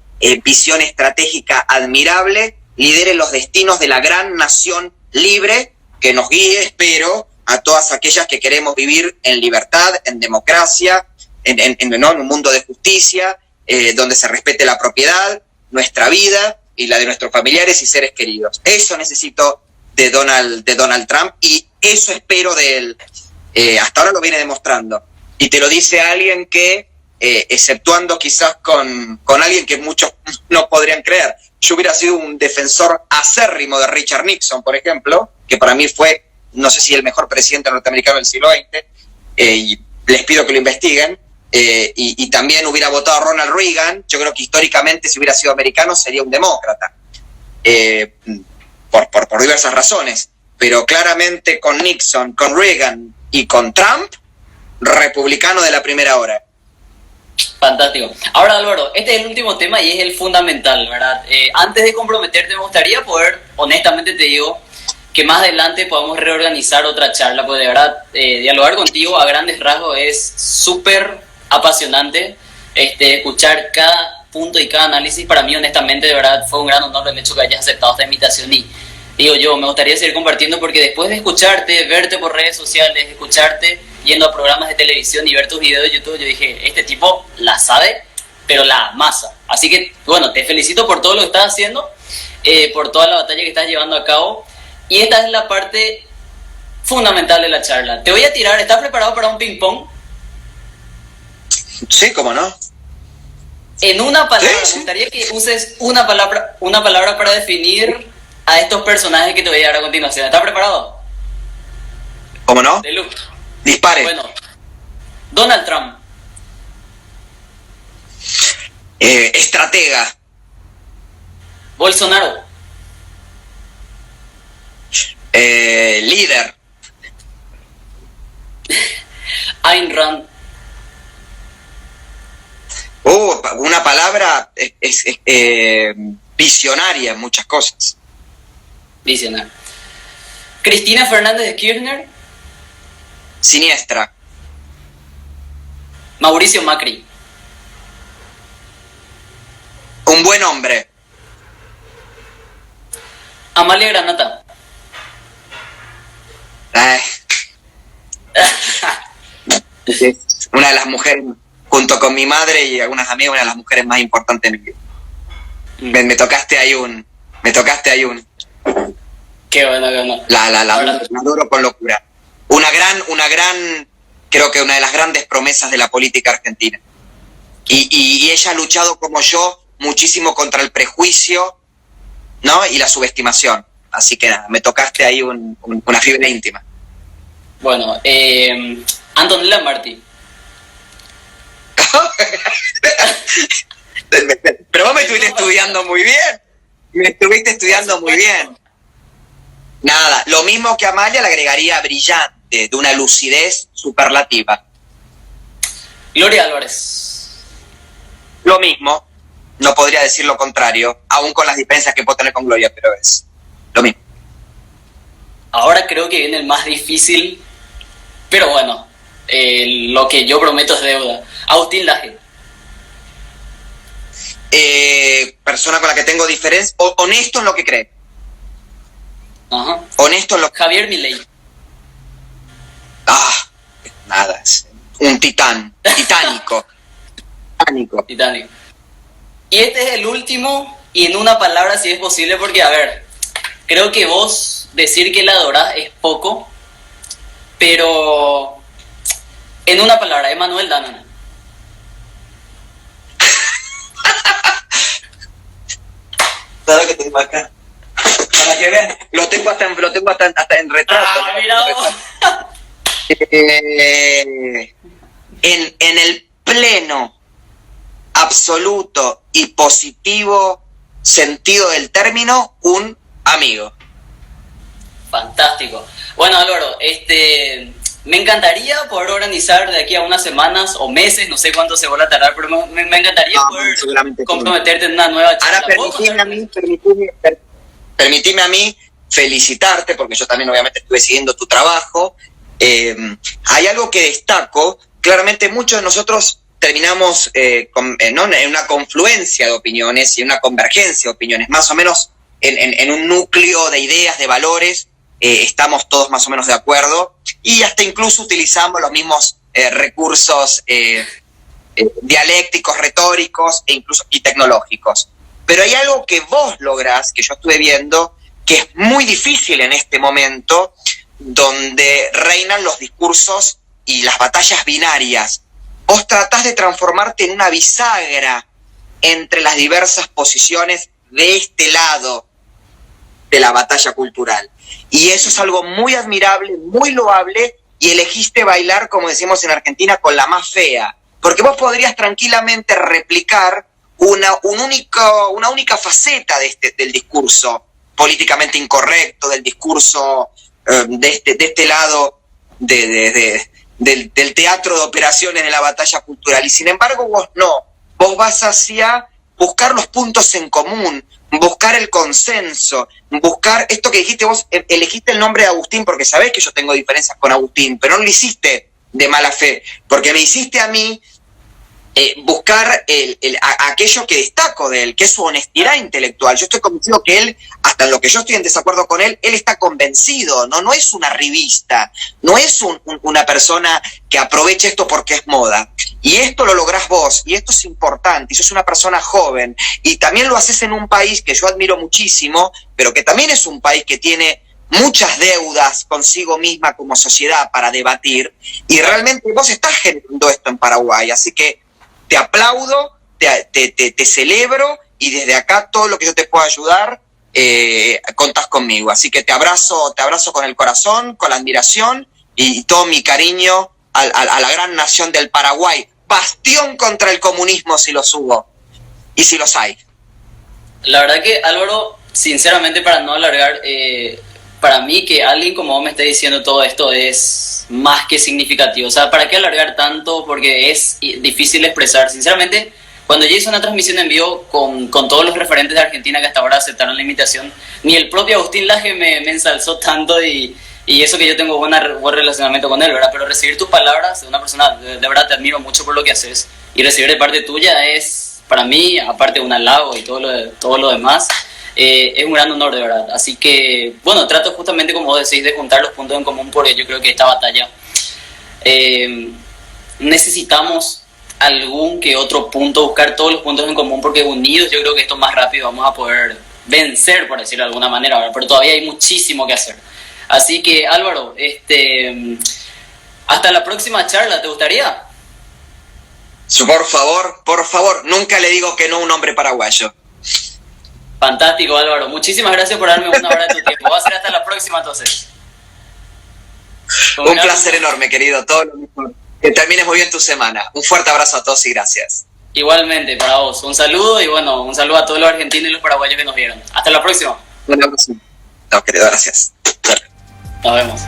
visión estratégica admirable, lidere los destinos de la gran nación libre, que nos guíe, espero, a todas aquellas que queremos vivir en libertad, en democracia, en un mundo de justicia, donde se respete la propiedad, nuestra vida y la de nuestros familiares y seres queridos. Eso necesito de Donald Trump y eso espero de él. Hasta ahora lo viene demostrando. Y te lo dice alguien que, exceptuando quizás con alguien que muchos no podrían creer, yo hubiera sido un defensor acérrimo de Richard Nixon, por ejemplo, que para mí fue, no sé si el mejor presidente norteamericano del siglo XX, y les pido que lo investiguen, y también hubiera votado a Ronald Reagan. Yo creo que históricamente, si hubiera sido americano, sería un demócrata, por diversas razones, pero claramente con Nixon, con Reagan y con Trump, republicano de la primera hora. Fantástico. Ahora, Álvaro, este es el último tema y es el fundamental, ¿verdad? Antes de comprometerte, me gustaría poder, honestamente te digo, que más adelante podamos reorganizar otra charla, porque de verdad, dialogar contigo a grandes rasgos es súper apasionante. Escuchar cada punto y cada análisis, para mí, honestamente, de verdad, fue un gran honor el hecho que hayas aceptado esta invitación y digo yo, me gustaría seguir compartiendo porque después de escucharte, verte por redes sociales, escucharte yendo a programas de televisión y ver tus videos de YouTube, yo dije, este tipo la sabe, pero la amasa. Así que, bueno, te felicito por todo lo que estás haciendo, por toda la batalla que estás llevando a cabo. Y esta es la parte fundamental de la charla. Te voy a tirar, ¿estás preparado para un ping-pong? Sí, cómo no. En una palabra, Sí. me gustaría que uses una palabra para definir a estos personajes que te voy a dar a continuación. ¿Estás preparado? ¿Cómo no? De luz. Dispare. Bueno, Donald Trump. Estratega. Bolsonaro. Líder. Ayn Rand. Una palabra es visionaria en muchas cosas. Visionario. Cristina Fernández de Kirchner. Siniestra. Mauricio Macri. Un buen hombre. Amalia Granata. Es una de las mujeres, junto con mi madre y algunas amigas, una de las mujeres más importantes de mi vida. Me tocaste ahí un. Qué bueno, qué bueno. La adoro con locura. Una gran, creo que una de las grandes promesas de la política argentina. Y ella ha luchado como yo muchísimo contra el prejuicio, ¿no? Y la subestimación. Así que nada, me tocaste ahí una fibra íntima. Bueno, Antonella Martí. Pero vos me estuviste estudiando muy bien. Nada, lo mismo que Amalia, le agregaría brillante, de una lucidez superlativa. Gloria Álvarez. Lo mismo, no podría decir lo contrario, aún con las diferencias que puedo tener con Gloria, pero es lo mismo. Ahora creo que viene el más difícil, pero bueno, lo que yo prometo es deuda. Agustín Laje. Persona con la que tengo diferencia, honesto en lo que cree. Ajá. Honesto en lo que... Javier Milei. Nada, es un titánico. Titanic. Y este es el último, y en una palabra si es posible, porque a ver, creo que vos decir que la adorás es poco, pero en una palabra, Emmanuel Danan. ¿Sabes que tengo acá? Para que vean, lo tengo hasta en retrato. Mira vos. En el pleno, absoluto y positivo sentido del término, un amigo. Fantástico. Bueno, Álvaro, me encantaría poder organizar de aquí a unas semanas o meses, no sé cuánto se va a tardar, pero me encantaría poder comprometerte en una nueva charla. Ahora permitime a mí felicitarte, porque yo también obviamente estuve siguiendo tu trabajo. Hay algo que destaco, claramente muchos de nosotros terminamos en una confluencia de opiniones y una convergencia de opiniones, más o menos en un núcleo de ideas, de valores, estamos todos más o menos de acuerdo, y hasta incluso utilizamos los mismos recursos dialécticos, retóricos y tecnológicos. Pero hay algo que vos lográs, que yo estuve viendo, que es muy difícil en este momento, donde reinan los discursos y las batallas binarias. Vos tratás de transformarte en una bisagra entre las diversas posiciones de este lado de la batalla cultural. Y eso es algo muy admirable, muy loable, y elegiste bailar, como decimos en Argentina, con la más fea. Porque vos podrías tranquilamente replicar una única faceta del discurso políticamente incorrecto, del discurso de este lado del teatro de operaciones de la batalla cultural. Y sin embargo vos no, vos vas hacia buscar los puntos en común, buscar el consenso, buscar esto que dijiste vos. Elegiste el nombre de Agustín porque sabés que yo tengo diferencias con Agustín, pero no lo hiciste de mala fe, porque me hiciste a mí buscar aquello que destaco de él, que es su honestidad intelectual. Yo estoy convencido que él, hasta en lo que yo estoy en desacuerdo con él está convencido, no es una revista, no es una persona que aproveche esto porque es moda. Y esto lo lográs vos, y esto es importante, y sos una persona joven, y también lo haces en un país que yo admiro muchísimo, pero que también es un país que tiene muchas deudas consigo misma como sociedad para debatir, y realmente vos estás generando esto en Paraguay, así que te aplaudo, te celebro, y desde acá todo lo que yo te pueda ayudar, contás conmigo. Así que te abrazo con el corazón, con la admiración, y todo mi cariño a la gran nación del Paraguay, bastión contra el comunismo si los hubo, y si los hay. La verdad que, Álvaro, sinceramente, para no alargar, para mí que alguien como vos me esté diciendo todo esto es más que significativo. O sea, ¿para qué alargar tanto? Porque es difícil expresar. Sinceramente, cuando yo hice una transmisión en vivo con todos los referentes de Argentina que hasta ahora aceptaron la invitación, ni el propio Agustín Laje me ensalzó tanto, y eso que yo tengo buen relacionamiento con él, ¿verdad? Pero recibir tus palabras de una persona, de verdad te admiro mucho por lo que haces, y recibir de parte tuya es, para mí, aparte de un halago y todo lo demás, es un gran honor, de verdad. Así que, bueno, trato justamente, como vos decís, de juntar los puntos en común, porque yo creo que esta batalla necesitamos algún que otro punto, buscar todos los puntos en común, porque unidos yo creo que esto más rápido vamos a poder vencer, por decirlo de alguna manera, ¿verdad? Pero todavía hay muchísimo que hacer. Así que, Álvaro, hasta la próxima charla, ¿te gustaría? Por favor, nunca le digo que no a un hombre paraguayo. Fantástico, Álvaro. Muchísimas gracias por darme una hora de tu tiempo. Va a ser hasta la próxima, entonces. Un placer enorme, querido. Todo lo mejor. Que termines muy bien tu semana. Un fuerte abrazo a todos y gracias. Igualmente, para vos. Un saludo, y bueno, un saludo a todos los argentinos y los paraguayos que nos vieron. Hasta la próxima. Un abrazo. No, querido, gracias. Nos vemos.